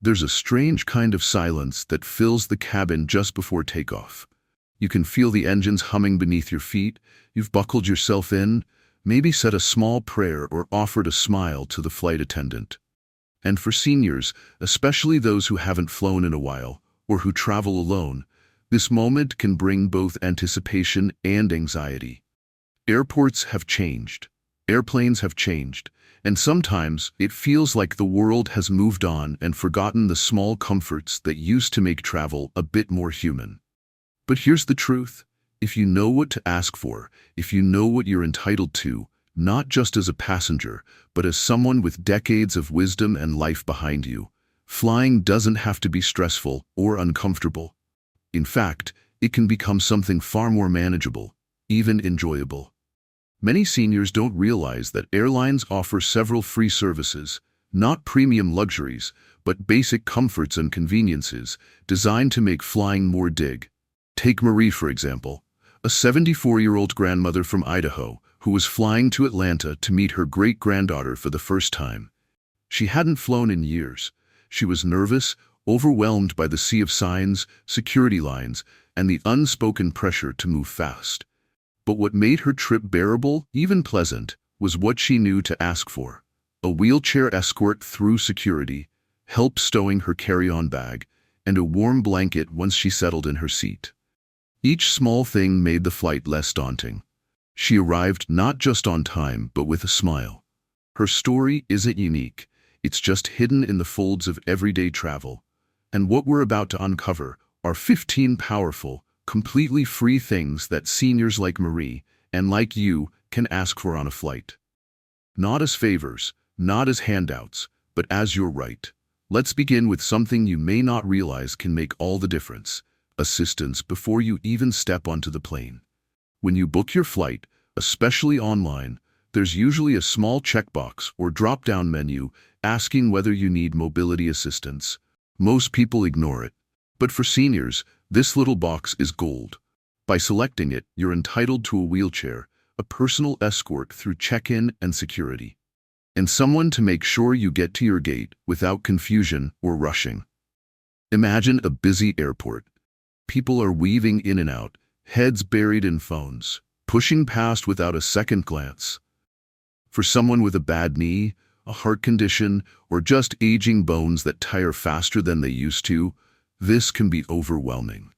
There's a strange kind of silence that fills the cabin just before takeoff. You can feel the engines humming beneath your feet. You've buckled yourself in, maybe said a small prayer or offered a smile to the flight attendant. And for seniors, especially those who haven't flown in a while, or who travel alone, this moment can bring both anticipation and anxiety. Airports have changed. Airplanes have changed. And sometimes it feels like the world has moved on and forgotten the small comforts that used to make travel a bit more human. But here's the truth. If you know what to ask for, if you know what you're entitled to, not just as a passenger, but as someone with decades of wisdom and life behind you, flying doesn't have to be stressful or uncomfortable. In fact, it can become something far more manageable, even enjoyable. Many seniors don't realize that airlines offer several free services, not premium luxuries, but basic comforts and conveniences designed to make flying more dig. Take Marie, for example, a 74-year-old grandmother from Idaho who was flying to Atlanta to meet her great-granddaughter for the first time. She hadn't flown in years. She was nervous, overwhelmed by the sea of signs, security lines, and the unspoken pressure to move fast. But what made her trip bearable, even pleasant, was what she knew to ask for: a wheelchair escort through security, help stowing her carry-on bag, and a warm blanket once she settled in her seat. Each small thing made the flight less daunting. She arrived not just on time, but with a smile. Her story isn't unique. It's just hidden in the folds of everyday travel. And what we're about to uncover are 15 powerful, completely free things that seniors like Marie, and like you, can ask for on a flight. Not as favors, not as handouts, but as your right. Let's begin with something you may not realize can make all the difference: assistance before you even step onto the plane. When you book your flight, especially online, there's usually a small checkbox or drop-down menu asking whether you need mobility assistance. Most people ignore it. But for seniors, this little box is gold. By selecting it, you're entitled to a wheelchair, a personal escort through check-in and security, and someone to make sure you get to your gate without confusion or rushing. Imagine a busy airport. People are weaving in and out, heads buried in phones, pushing past without a second glance. For someone with a bad knee, a heart condition, or just aging bones that tire faster than they used to, this can be overwhelming.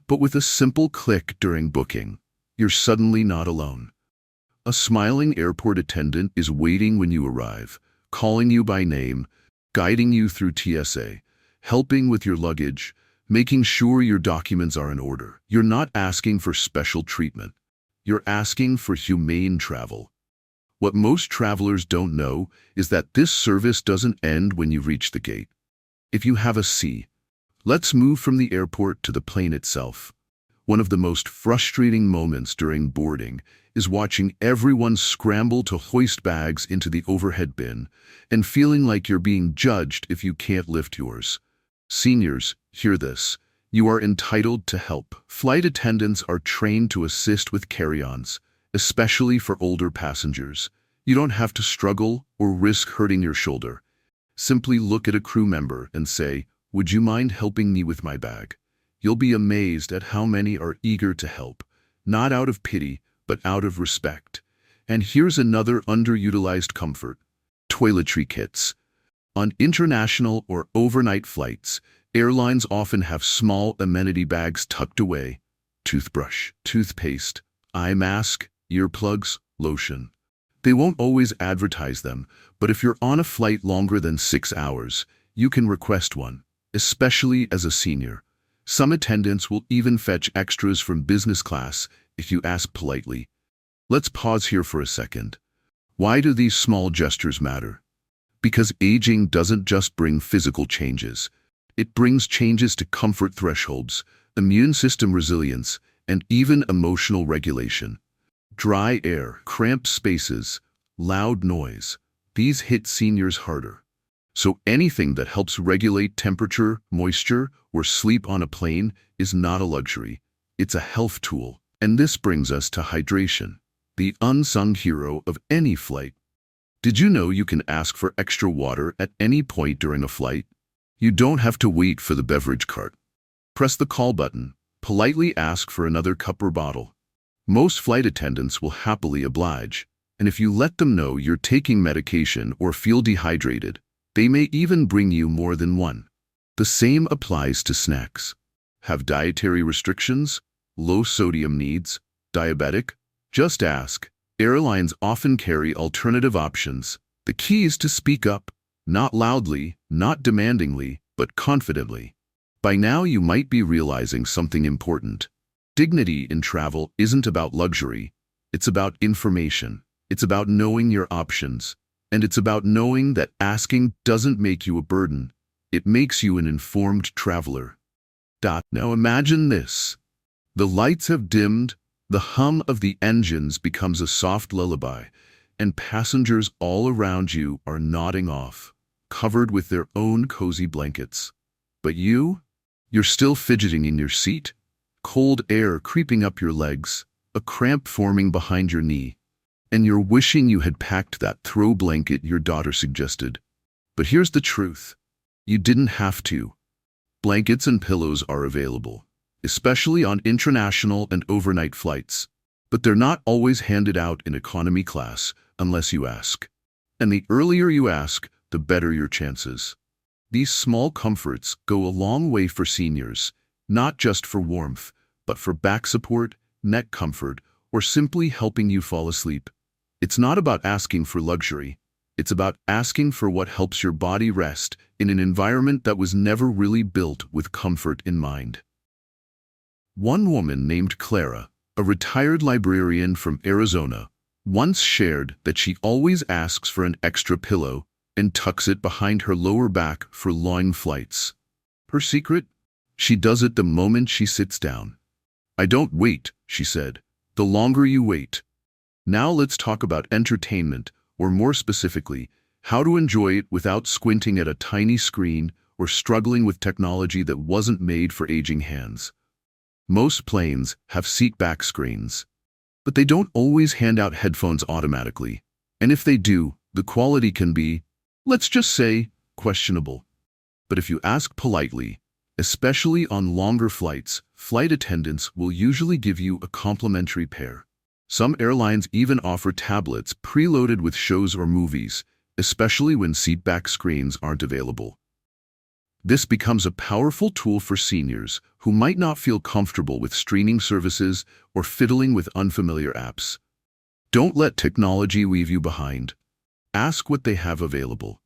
But with a simple click during booking, you're suddenly not alone. A smiling airport attendant is waiting when you arrive, calling you by name, guiding you through TSA, helping with your luggage, making sure your documents are in order. You're not asking for special treatment. You're asking for humane travel. What most travelers don't know is that this service doesn't end when you reach the gate. If you have a C, let's move from the airport to the plane itself. One of the most frustrating moments during boarding is watching everyone scramble to hoist bags into the overhead bin and feeling like you're being judged if you can't lift yours. Seniors, hear this. You are entitled to help. Flight attendants are trained to assist with carry-ons, especially for older passengers. You don't have to struggle or risk hurting your shoulder. Simply look at a crew member and say, "Would you mind helping me with my bag?" You'll be amazed at how many are eager to help, not out of pity, but out of respect. And here's another underutilized comfort: toiletry kits. On international or overnight flights, airlines often have small amenity bags tucked away: toothbrush, toothpaste, eye mask, earplugs, lotion. They won't always advertise them, but if you're on a flight longer than 6 hours, you can request one, especially as a senior. Some attendants will even fetch extras from business class if you ask politely. Let's pause here for a second. Why do these small gestures matter? Because aging doesn't just bring physical changes. It brings changes to comfort thresholds, immune system resilience, and even emotional regulation. Dry air, cramped spaces, loud noise. These hit seniors harder. So anything that helps regulate temperature, moisture, or sleep on a plane is not a luxury. It's a health tool. And this brings us to hydration, the unsung hero of any flight. Did you know you can ask for extra water at any point during a flight? You don't have to wait for the beverage cart. Press the call button, politely ask for another cup or bottle. Most flight attendants will happily oblige, and if you let them know you're taking medication or feel dehydrated, they may even bring you more than one. The same applies to snacks. Have dietary restrictions? Low sodium needs? Diabetic? Just ask. Airlines often carry alternative options. The key is to speak up, not loudly, not demandingly, but confidently. By now you might be realizing something important. Dignity in travel isn't about luxury. It's about information. It's about knowing your options. And it's about knowing that asking doesn't make you a burden. It makes you an informed traveler. Now imagine this. The lights have dimmed, the hum of the engines becomes a soft lullaby, and passengers all around you are nodding off, covered with their own cozy blankets. But you're still fidgeting in your seat, cold air creeping up your legs, a cramp forming behind your knee, and you're wishing you had packed that throw blanket your daughter suggested. But here's the truth. You didn't have to. Blankets and pillows are available, especially on international and overnight flights. But they're not always handed out in economy class unless you ask. And the earlier you ask, the better your chances. These small comforts go a long way for seniors, not just for warmth, but for back support, neck comfort, or simply helping you fall asleep. It's not about asking for luxury. It's about asking for what helps your body rest in an environment that was never really built with comfort in mind. One woman named Clara, a retired librarian from Arizona, once shared that she always asks for an extra pillow and tucks it behind her lower back for long flights. Her secret? She does it the moment she sits down. "I don't wait," she said. "The longer you wait." Now let's talk about entertainment, or more specifically, how to enjoy it without squinting at a tiny screen or struggling with technology that wasn't made for aging hands. Most planes have seat-back screens, but they don't always hand out headphones automatically. And if they do, the quality can be, let's just say, questionable. But if you ask politely, especially on longer flights, flight attendants will usually give you a complimentary pair. Some airlines even offer tablets preloaded with shows or movies, especially when seatback screens aren't available. This becomes a powerful tool for seniors who might not feel comfortable with streaming services or fiddling with unfamiliar apps. Don't let technology leave you behind. Ask what they have available.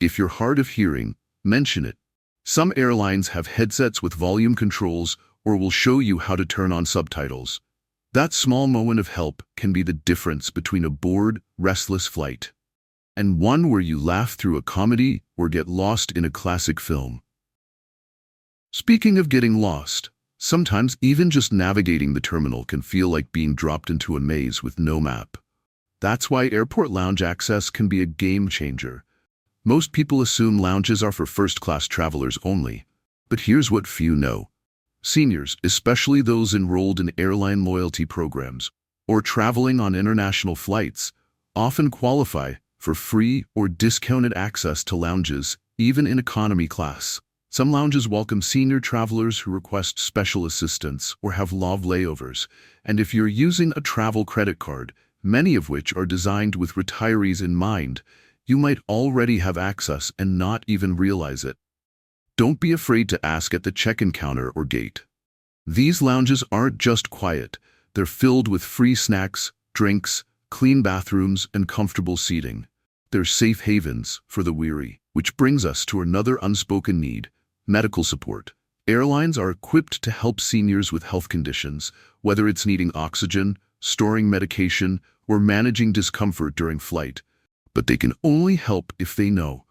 If you're hard of hearing, mention it. Some airlines have headsets with volume controls or will show you how to turn on subtitles. That small moment of help can be the difference between a bored, restless flight and one where you laugh through a comedy or get lost in a classic film. Speaking of getting lost, sometimes even just navigating the terminal can feel like being dropped into a maze with no map. That's why airport lounge access can be a game changer. Most people assume lounges are for first-class travelers only, but here's what few know. Seniors, especially those enrolled in airline loyalty programs or traveling on international flights, often qualify for free or discounted access to lounges, even in economy class. Some lounges welcome senior travelers who request special assistance or have long layovers, and if you're using a travel credit card, many of which are designed with retirees in mind, you might already have access and not even realize it. Don't be afraid to ask at the check-in counter or gate. These lounges aren't just quiet. They're filled with free snacks, drinks, clean bathrooms, and comfortable seating. They're safe havens for the weary, which brings us to another unspoken need: medical support. Airlines are equipped to help seniors with health conditions, whether it's needing oxygen, storing medication, or managing discomfort during flight. But they can only help if they know.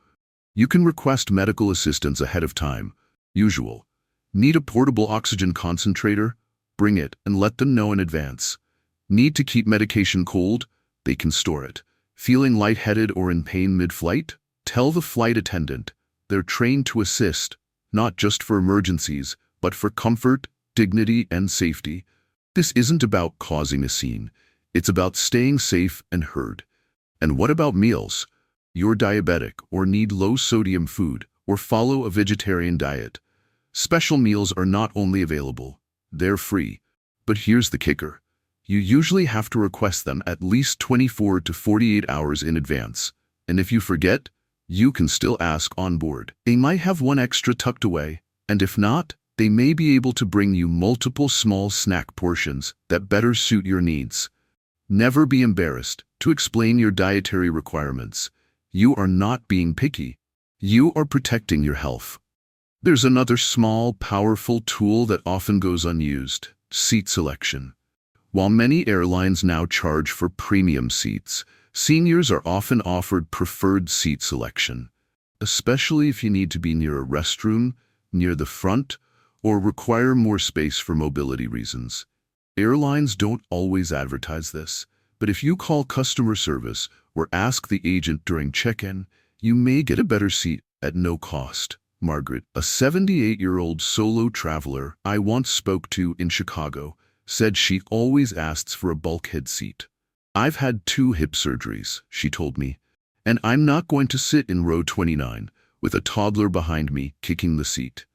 You can request medical assistance ahead of time. Usual. Need a portable oxygen concentrator? Bring it and let them know in advance. Need to keep medication cold? They can store it. Feeling lightheaded or in pain mid-flight? Tell the flight attendant. They're trained to assist, not just for emergencies, but for comfort, dignity, and safety. This isn't about causing a scene. It's about staying safe and heard. And what about meals? You're diabetic or need low-sodium food, or follow a vegetarian diet. Special meals are not only available, they're free. But here's the kicker. You usually have to request them at least 24 to 48 hours in advance. And if you forget, you can still ask on board. They might have one extra tucked away, and if not, they may be able to bring you multiple small snack portions that better suit your needs. Never be embarrassed to explain your dietary requirements. You are not being picky. You are protecting your health. There's another small, powerful tool that often goes unused: seat selection. While many airlines now charge for premium seats, seniors are often offered preferred seat selection, especially if you need to be near a restroom, near the front, or require more space for mobility reasons. Airlines don't always advertise this, but if you call customer service or ask the agent during check-in, you may get a better seat at no cost. Margaret, a 78-year-old solo traveler I once spoke to in Chicago, said she always asks for a bulkhead seat. "I've had 2 hip surgeries," she told me, "and I'm not going to sit in row 29 with a toddler behind me kicking the seat."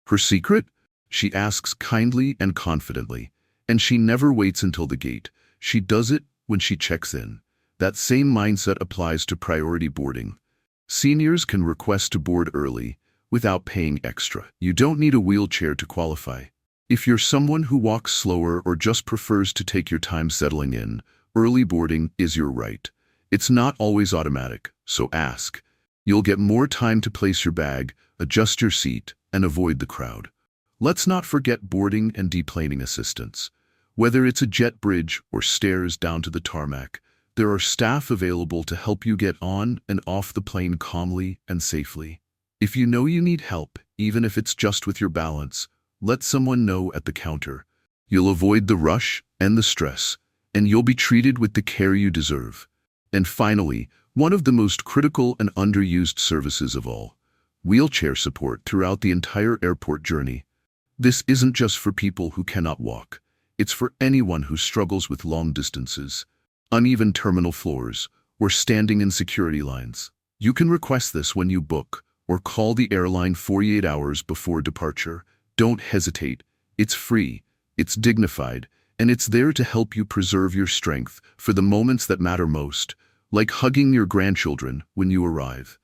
Her secret? She asks kindly and confidently, and she never waits until the gate. She does it when she checks in. That same mindset applies to priority boarding. Seniors can request to board early without paying extra. You don't need a wheelchair to qualify. If you're someone who walks slower or just prefers to take your time settling in, early boarding is your right. It's not always automatic, so ask. You'll get more time to place your bag, adjust your seat, and avoid the crowd. Let's not forget boarding and deplaning assistance. Whether it's a jet bridge or stairs down to the tarmac, there are staff available to help you get on and off the plane calmly and safely. If you know you need help, even if it's just with your balance, let someone know at the counter. You'll avoid the rush and the stress, and you'll be treated with the care you deserve. And finally, one of the most critical and underused services of all: wheelchair support throughout the entire airport journey. This isn't just for people who cannot walk. It's for anyone who struggles with long distances, uneven terminal floors, or standing in security lines. You can request this when you book or call the airline 48 hours before departure. Don't hesitate. It's free, it's dignified, and it's there to help you preserve your strength for the moments that matter most, like hugging your grandchildren when you arrive.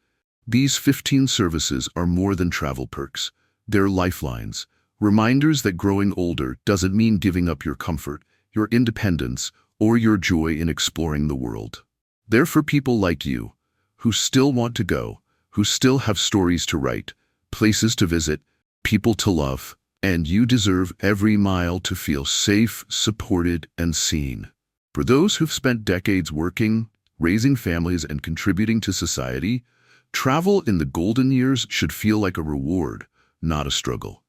These 15 services are more than travel perks. They're lifelines, reminders that growing older doesn't mean giving up your comfort, your independence, or your joy in exploring the world. They're for people like you, who still want to go, who still have stories to write, places to visit, people to love, and you deserve every mile to feel safe, supported, and seen. For those who've spent decades working, raising families, and contributing to society, travel in the golden years should feel like a reward, not a struggle.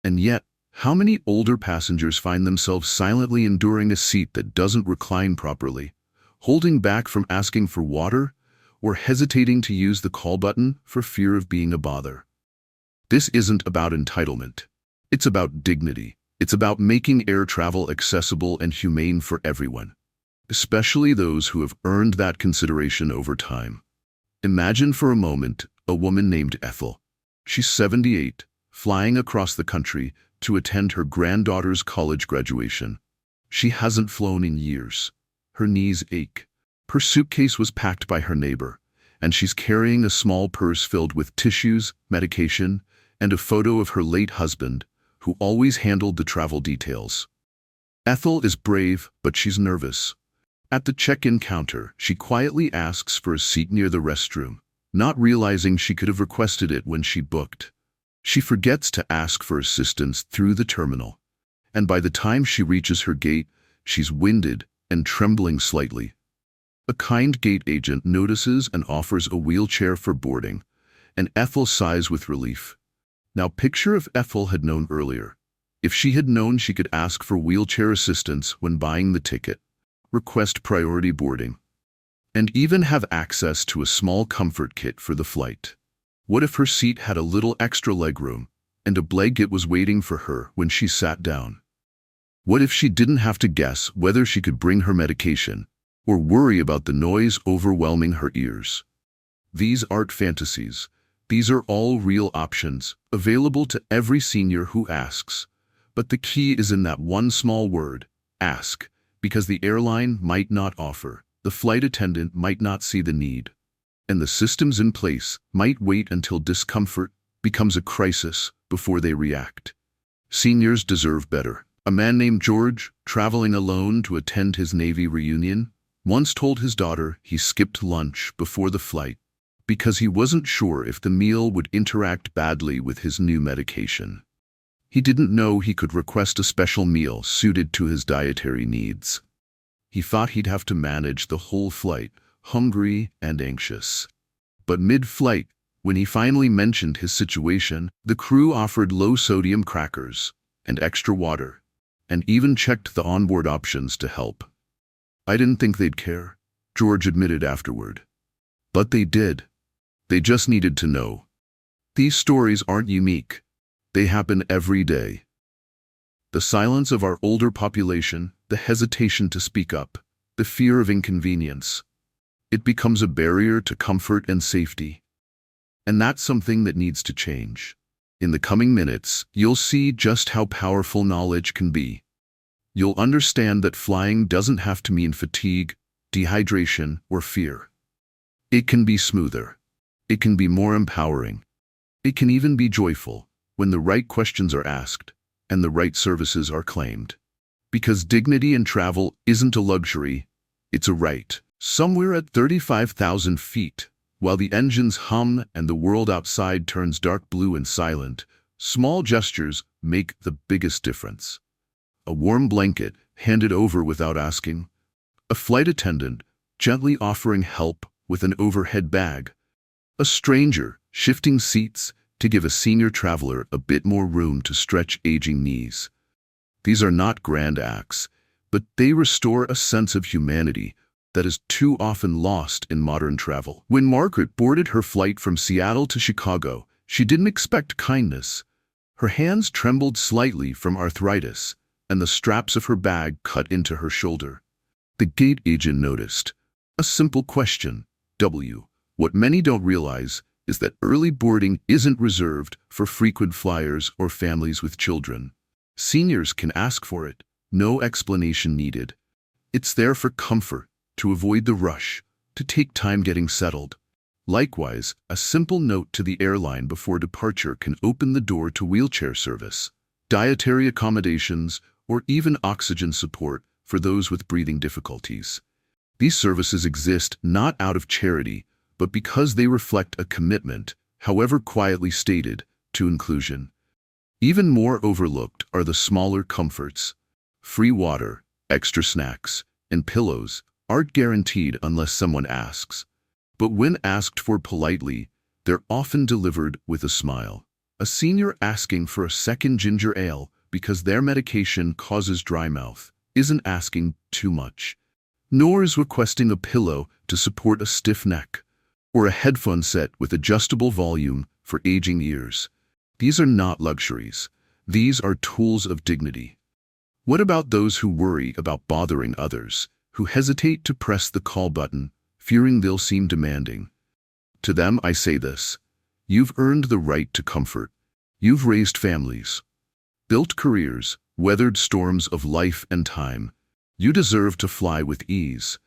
And yet, how many older passengers find themselves silently enduring a seat that doesn't recline properly, holding back from asking for water, or hesitating to use the call button for fear of being a bother? This isn't about entitlement. It's about dignity. It's about making air travel accessible and humane for everyone, especially those who have earned that consideration over time. Imagine for a moment a woman named Ethel. She's 78, flying across the country to attend her granddaughter's college graduation. She hasn't flown in years. Her knees ache. Her suitcase was packed by her neighbor, and she's carrying a small purse filled with tissues, medication, and a photo of her late husband, who always handled the travel details. Ethel is brave, but she's nervous. At the check-in counter, she quietly asks for a seat near the restroom, not realizing she could have requested it when she booked. She forgets to ask for assistance through the terminal, and by the time she reaches her gate, she's winded and trembling slightly. A kind gate agent notices and offers a wheelchair for boarding, and Ethel sighs with relief. Now picture if Ethel had known earlier. If she had known she could ask for wheelchair assistance when buying the ticket, request priority boarding, and even have access to a small comfort kit for the flight. What if her seat had a little extra legroom and a blanket was waiting for her when she sat down? What if she didn't have to guess whether she could bring her medication or worry about the noise overwhelming her ears? These aren't fantasies. These are all real options, available to every senior who asks. But the key is in that one small word, ask, because the airline might not offer, the flight attendant might not see the need, and the systems in place might wait until discomfort becomes a crisis before they react. Seniors deserve better. A man named George, traveling alone to attend his Navy reunion, once told his daughter he skipped lunch before the flight because he wasn't sure if the meal would interact badly with his new medication. He didn't know he could request a special meal suited to his dietary needs. He thought he'd have to manage the whole flight, hungry and anxious. But mid-flight, when he finally mentioned his situation, the crew offered low-sodium crackers and extra water, and even checked the onboard options to help. "I didn't think they'd care," George admitted afterward. But they did. They just needed to know. These stories aren't unique. They happen every day. The silence of our older population, the hesitation to speak up, the fear of inconvenience. It becomes a barrier to comfort and safety. And that's something that needs to change. In the coming minutes, you'll see just how powerful knowledge can be. You'll understand that flying doesn't have to mean fatigue, dehydration, or fear. It can be smoother. It can be more empowering. It can even be joyful when the right questions are asked and the right services are claimed. Because dignity in travel isn't a luxury, it's a right. Somewhere at 35,000 feet, while the engines hum and the world outside turns dark blue and silent, small gestures make the biggest difference. A warm blanket handed over without asking, a flight attendant gently offering help with an overhead bag, a stranger shifting seats to give a senior traveler a bit more room to stretch aging knees. These are not grand acts, but they restore a sense of humanity that is too often lost in modern travel. When Margaret boarded her flight from Seattle to Chicago, she didn't expect kindness. Her hands trembled slightly from arthritis, and the straps of her bag cut into her shoulder. The gate agent noticed. A simple question, W. What many don't realize is that early boarding isn't reserved for frequent flyers or families with children. Seniors can ask for it, no explanation needed. It's there for comfort, to avoid the rush, to take time getting settled. Likewise, a simple note to the airline before departure can open the door to wheelchair service, dietary accommodations, or even oxygen support for those with breathing difficulties. These services exist not out of charity, but because they reflect a commitment, however quietly stated, to inclusion. Even more overlooked are the smaller comforts. Free water, extra snacks, and pillows aren't guaranteed unless someone asks. But when asked for politely, they're often delivered with a smile. A senior asking for a second ginger ale because their medication causes dry mouth isn't asking too much. Nor is requesting a pillow to support a stiff neck, or a headphone set with adjustable volume for aging ears. These are not luxuries. These are tools of dignity. What about those who worry about bothering others, who hesitate to press the call button, fearing they'll seem demanding? To them I say this: you've earned the right to comfort. You've raised families, built careers, weathered storms of life and time. You deserve to fly with ease.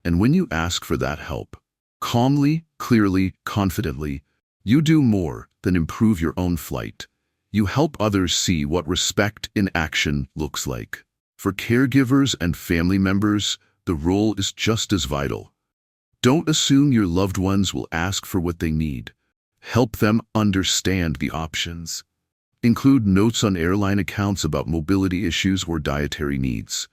And when you ask for that help, calmly, clearly, confidently, you do more than improve your own flight. You help others see what respect in action looks like. For caregivers and family members, the role is just as vital. Don't assume your loved ones will ask for what they need. Help them understand the options. Include notes on airline accounts about mobility issues or dietary needs.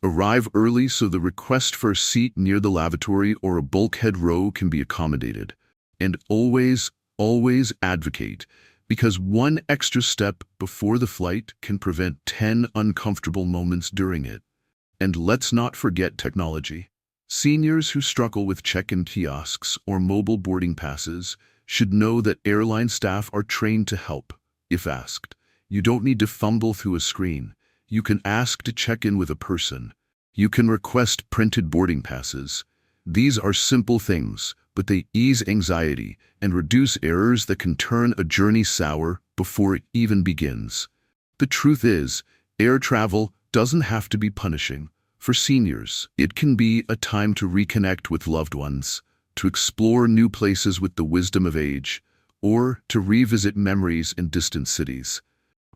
Arrive early so the request for a seat near the lavatory or a bulkhead row can be accommodated. And always, always advocate, because one extra step before the flight can prevent 10 uncomfortable moments during it. And let's not forget technology. Seniors who struggle with check-in kiosks or mobile boarding passes should know that airline staff are trained to help, if asked. You don't need to fumble through a screen. You can ask to check in with a person. You can request printed boarding passes. These are simple things, but they ease anxiety and reduce errors that can turn a journey sour before it even begins. The truth is, air travel doesn't have to be punishing. For seniors, it can be a time to reconnect with loved ones, to explore new places with the wisdom of age, or to revisit memories in distant cities.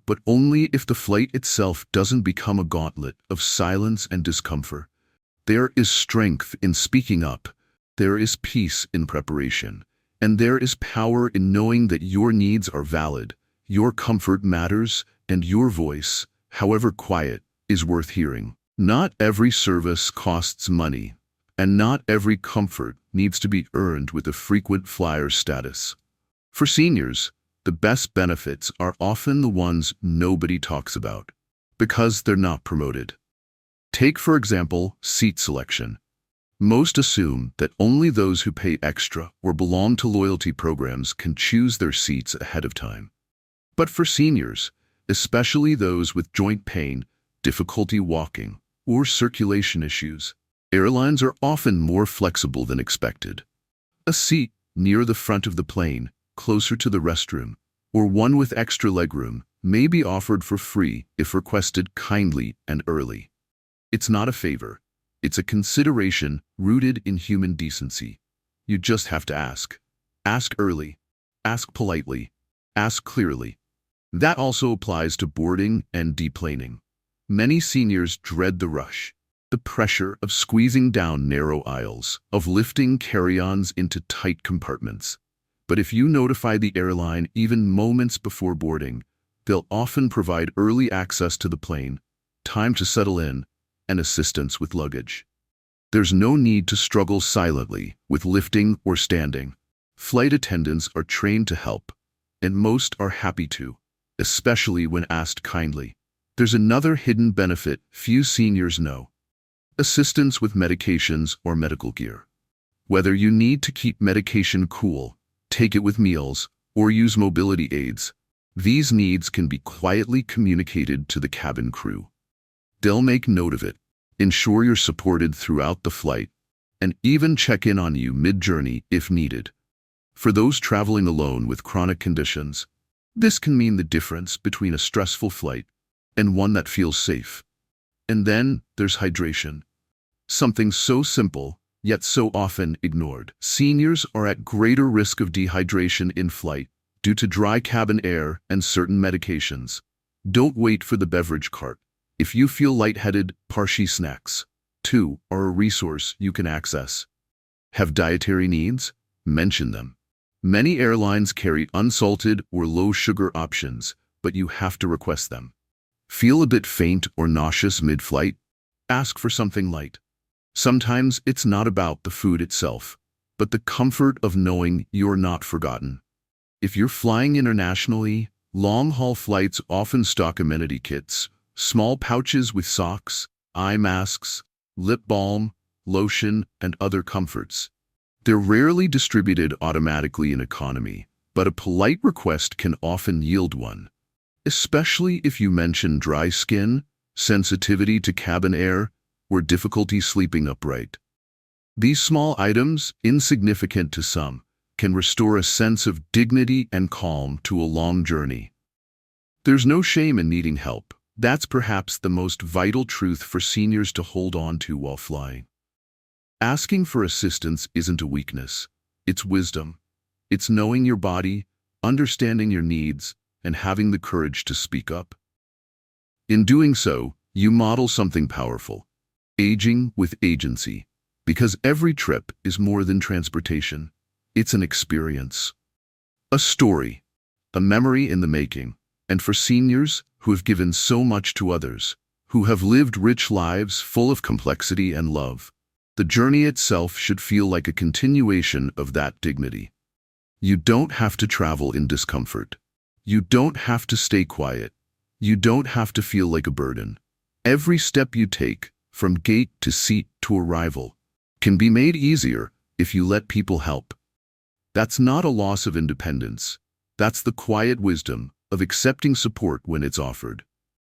But only if the flight itself doesn't become a gauntlet of silence and discomfort. There is strength in speaking up, there is peace in preparation, and there is power in knowing that your needs are valid, your comfort matters, and your voice, however quiet, is worth hearing. Not every service costs money, and not every comfort needs to be earned with a frequent flyer status. For seniors, the best benefits are often the ones nobody talks about, because they're not promoted. Take, for example, seat selection. Most assume that only those who pay extra or belong to loyalty programs can choose their seats ahead of time. But for seniors, especially those with joint pain, difficulty walking, or circulation issues, airlines are often more flexible than expected. A seat near the front of the plane, closer to the restroom, or one with extra legroom may be offered for free if requested kindly and early. It's not a favor. It's a consideration rooted in human decency. You just have to ask. Ask early. Ask politely. Ask clearly. That also applies to boarding and deplaning. Many seniors dread the rush, the pressure of squeezing down narrow aisles, of lifting carry-ons into tight compartments. But if you notify the airline even moments before boarding, they'll often provide early access to the plane, time to settle in, and assistance with luggage. There's no need to struggle silently with lifting or standing. Flight attendants are trained to help, and most are happy to, especially when asked kindly. There's another hidden benefit few seniors know: assistance with medications or medical gear. Whether you need to keep medication cool, take it with meals, or use mobility aids, these needs can be quietly communicated to the cabin crew. They'll make note of it, ensure you're supported throughout the flight, and even check in on you mid-journey if needed. For those traveling alone with chronic conditions, this can mean the difference between a stressful flight and one that feels safe. And then there's hydration. Something so simple, yet so often ignored. Seniors are at greater risk of dehydration in flight due to dry cabin air and certain medications. Don't wait for the beverage cart. If you feel lightheaded, Parshi snacks, too, are a resource you can access. Have dietary needs? Mention them. Many airlines carry unsalted or low-sugar options, but you have to request them. Feel a bit faint or nauseous mid-flight? Ask for something light. Sometimes it's not about the food itself, but the comfort of knowing you're not forgotten. If you're flying internationally, long-haul flights often stock amenity kits, small pouches with socks, eye masks, lip balm, lotion, and other comforts. They're rarely distributed automatically in economy, but a polite request can often yield one. Especially if you mention dry skin, sensitivity to cabin air, or difficulty sleeping upright. These small items, insignificant to some, can restore a sense of dignity and calm to a long journey. There's no shame in needing help. That's perhaps the most vital truth for seniors to hold on to while flying. Asking for assistance isn't a weakness. It's wisdom. It's knowing your body, understanding your needs, and having the courage to speak up. In doing so, you model something powerful: aging with agency. Because every trip is more than transportation. It's an experience. A story. A memory in the making. And for seniors who have given so much to others, who have lived rich lives full of complexity and love, the journey itself should feel like a continuation of that dignity. You don't have to travel in discomfort. You don't have to stay quiet. You don't have to feel like a burden. Every step you take, from gate to seat to arrival, can be made easier if you let people help. That's not a loss of independence. That's the quiet wisdom of accepting support when it's offered.